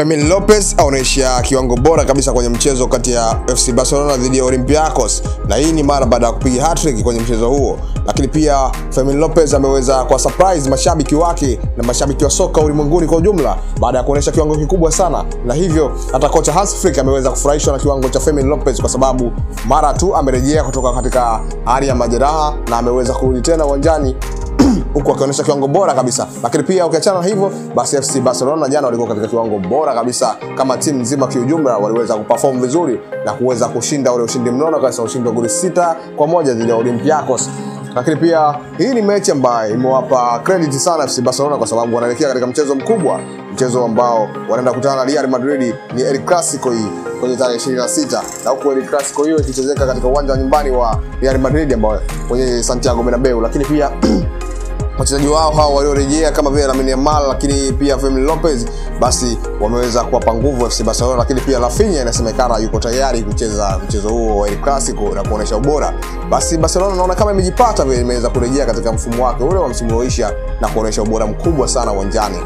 Fermin Lopez aonesha kiwango bora kabisa kwenye mchezo kati ya FC Barcelona dhidi ya Olympiacos, na hii ni mara baada ya kupiga hat-trick kwenye mchezo huo. Lakini pia Fermin Lopez ameweza kwa surprise mashabiki wake na mashabiki wa soka ulimwenguni kwa ujumla baada ya kuonesha kiwango kikubwa sana, na hivyo hata kocha Hans Flick ameweza kufurahishwa na kiwango cha Fermin Lopez kwa sababu mara tu amerejea kutoka katika hali ya majeraha na ameweza kurudi tena uwanjani huko akionyesha kiwango bora kabisa. Lakini pia ukiachana na hivyo, basi FC Barcelona jana walikuwa katika kiwango bora kabisa kama timu nzima kiujumla, waliweza kuperform vizuri na kuweza kushinda ule ushindi mnono kabisa, ushindi wa goli 6-1 dhidi ya Olympiacos. Lakini pia hii ni mechi ambayo imewapa credit sana FC Barcelona kwa sababu wanaelekea katika mchezo mkubwa, mchezo ambao wanaenda kukutana na Real Madrid, ni El Clasico hii kwenye tarehe 26, na huko El Clasico hiyo ikichezeka katika uwanja wa nyumbani wa Real Madrid ambao kwenye Santiago Bernabeu. Lakini pia wachezaji wao hao waliorejea kama vile Lamine Yamal, lakini pia Fermin Lopez, basi wameweza kuwapa nguvu FC Barcelona. Lakini pia Rafinha inasemekana yuko tayari kucheza mchezo huo wa El Clasico na kuonesha ubora. Basi Barcelona naona kama imejipata vile, imeweza kurejea katika mfumo wake ule wa msimu ulioisha na kuonesha ubora mkubwa sana uwanjani.